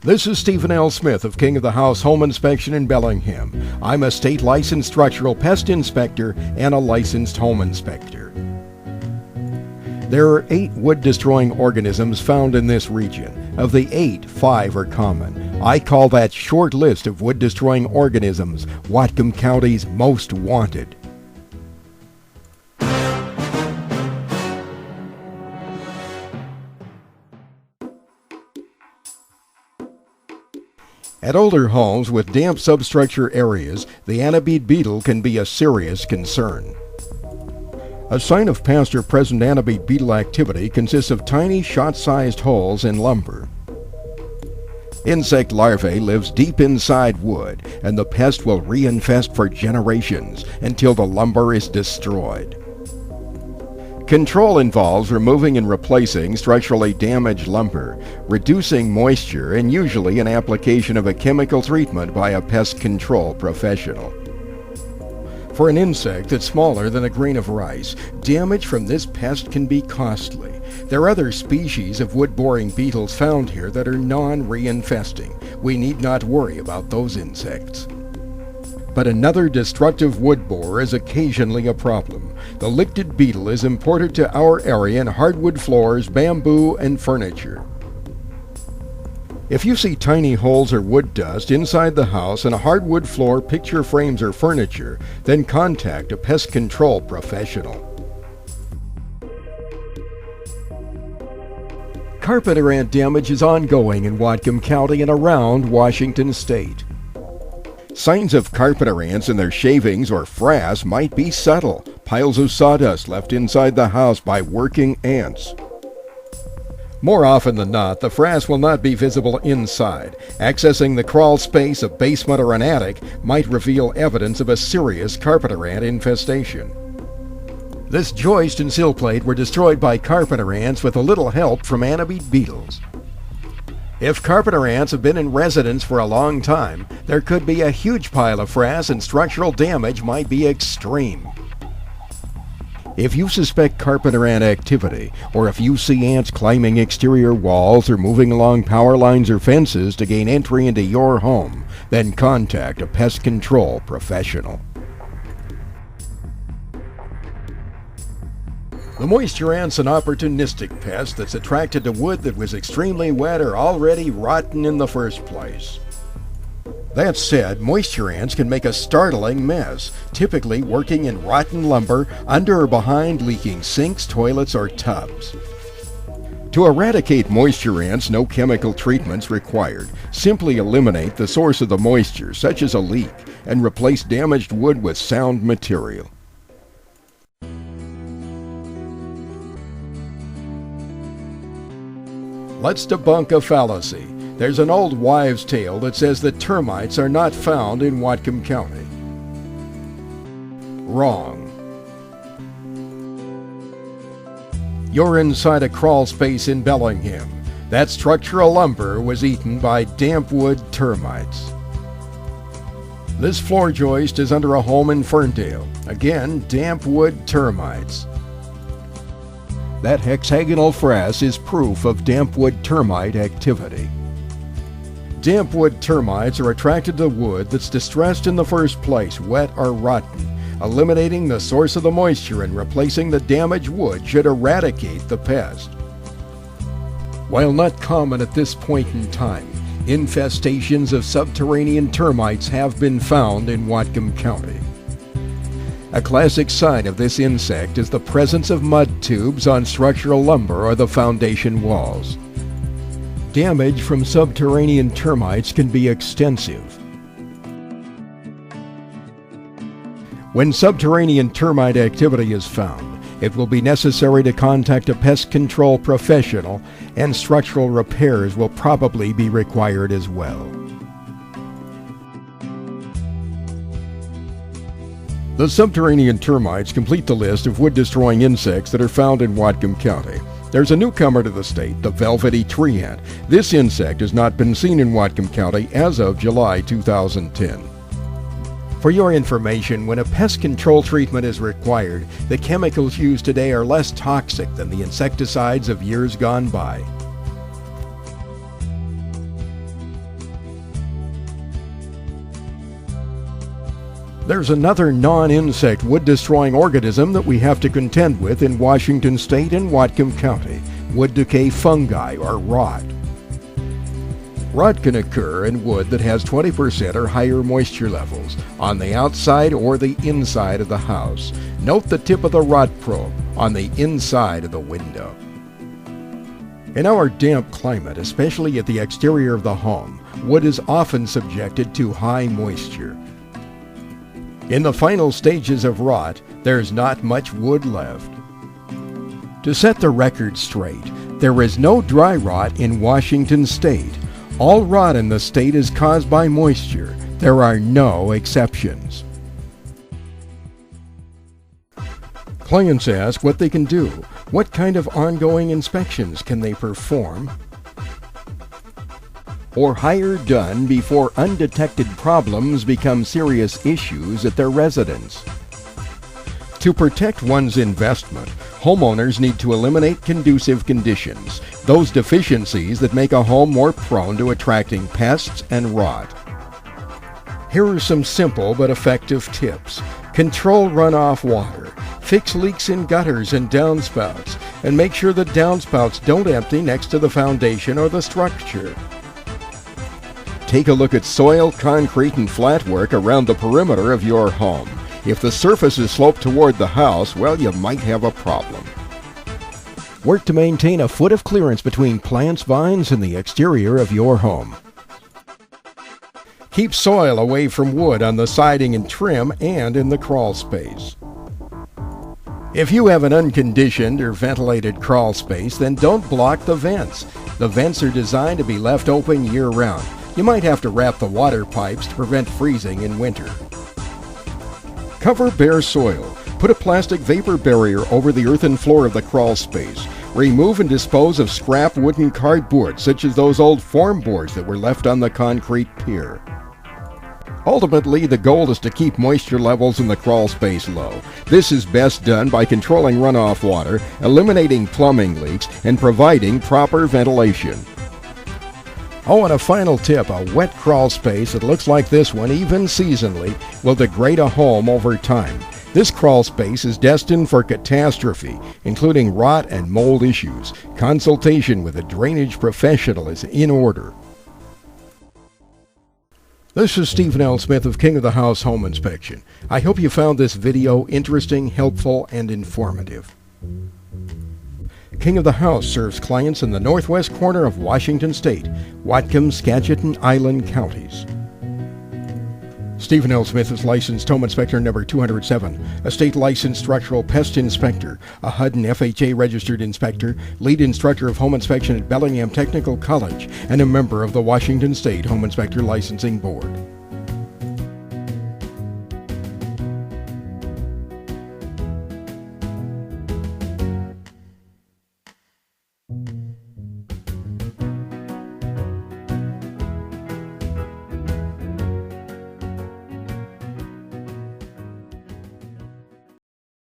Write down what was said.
This is Stephen L. Smith of King of the House Home Inspection in Bellingham. I'm a state licensed structural pest inspector and a licensed home inspector. There are 8 wood-destroying organisms found in this region. Of the 8, 5 are common. I call that short list of wood-destroying organisms Whatcom County's most wanted. At older homes with damp substructure areas, the anabede beetle can be a serious concern. A sign of past or present anabede beetle activity consists of tiny shot-sized holes in lumber. Insect larvae lives deep inside wood, and the pest will reinfest for generations until the lumber is destroyed. Control involves removing and replacing structurally damaged lumber, reducing moisture, and usually an application of a chemical treatment by a pest control professional. For an insect that's smaller than a grain of rice, damage from this pest can be costly. There are other species of wood-boring beetles found here that are non-reinfesting. We need not worry about those insects. But another destructive wood borer is occasionally a problem. The lichted beetle is imported to our area in hardwood floors, bamboo, and furniture. If you see tiny holes or wood dust inside the house in a hardwood floor, picture frames, or furniture, then contact a pest control professional. Carpenter ant damage is ongoing in Whatcom County and around Washington State. Signs of carpenter ants in their shavings or frass might be subtle, piles of sawdust left inside the house by working ants. More often than not, the frass will not be visible inside. Accessing the crawl space, a basement, or an attic might reveal evidence of a serious carpenter ant infestation. This joist and sill plate were destroyed by carpenter ants with a little help from anabede beetles. If carpenter ants have been in residence for a long time, there could be a huge pile of frass and structural damage might be extreme. If you suspect carpenter ant activity, or if you see ants climbing exterior walls or moving along power lines or fences to gain entry into your home, then contact a pest control professional. The moisture ant's an opportunistic pest that's attracted to wood that was extremely wet or already rotten in the first place. That said, moisture ants can make a startling mess, typically working in rotten lumber, under or behind leaking sinks, toilets, or tubs. To eradicate moisture ants, no chemical treatments required. Simply eliminate the source of the moisture, such as a leak, and replace damaged wood with sound material. Let's debunk a fallacy. There's an old wives' tale that says that termites are not found in Whatcom County. Wrong. You're inside a crawl space in Bellingham. That structural lumber was eaten by damp wood termites. This floor joist is under a home in Ferndale. Again, damp wood termites. That hexagonal frass is proof of damp wood termite activity. Damp wood termites are attracted to wood that's distressed in the first place, wet or rotten. Eliminating the source of the moisture and replacing the damaged wood should eradicate the pest. While not common at this point in time, infestations of subterranean termites have been found in Whatcom County. A classic sign of this insect is the presence of mud tubes on structural lumber or the foundation walls. Damage from subterranean termites can be extensive. When subterranean termite activity is found, it will be necessary to contact a pest control professional, and structural repairs will probably be required as well. The subterranean termites complete the list of wood-destroying insects that are found in Whatcom County. There's a newcomer to the state, the velvety tree ant. This insect has not been seen in Whatcom County as of July 2010. For your information, when a pest control treatment is required, the chemicals used today are less toxic than the insecticides of years gone by. There's another non-insect wood-destroying organism that we have to contend with in Washington State and Whatcom County: wood decay fungi, or rot. Rot can occur in wood that has 20% or higher moisture levels on the outside or the inside of the house. Note the tip of the rot probe on the inside of the window. In our damp climate, especially at the exterior of the home, wood is often subjected to high moisture. In the final stages of rot, there's not much wood left. To set the record straight, there is no dry rot in Washington State. All rot in the state is caused by moisture. There are no exceptions. Clients ask what they can do. What kind of ongoing inspections can they perform or hire done before undetected problems become serious issues at their residence? To protect one's investment, homeowners need to eliminate conducive conditions, those deficiencies that make a home more prone to attracting pests and rot. Here are some simple but effective tips. Control runoff water. Fix leaks in gutters and downspouts, and make sure that downspouts don't empty next to the foundation or the structure. Take a look at soil, concrete, and flatwork around the perimeter of your home. If the surface is sloped toward the house, well, you might have a problem. Work to maintain a foot of clearance between plants, vines, and the exterior of your home. Keep soil away from wood on the siding and trim and in the crawl space. If you have an unconditioned or ventilated crawl space, then don't block the vents. The vents are designed to be left open year-round. You might have to wrap the water pipes to prevent freezing in winter. Cover bare soil. Put a plastic vapor barrier over the earthen floor of the crawl space. Remove and dispose of scrap wooden cardboard, such as those old form boards that were left on the concrete pier. Ultimately, the goal is to keep moisture levels in the crawl space low. This is best done by controlling runoff water, eliminating plumbing leaks, and providing proper ventilation. Oh, and a final tip: a wet crawl space that looks like this one, even seasonally, will degrade a home over time. This crawl space is destined for catastrophe, including rot and mold issues. Consultation with a drainage professional is in order. This is Stephen L. Smith of King of the House Home Inspection. I hope you found this video interesting, helpful, and informative. King of the House serves clients in the northwest corner of Washington State, Whatcom, Skagit, and Island counties. Stephen L. Smith is licensed home inspector number 207, a state licensed structural pest inspector, a HUD and FHA registered inspector, lead instructor of home inspection at Bellingham Technical College, and a member of the Washington State Home Inspector Licensing Board.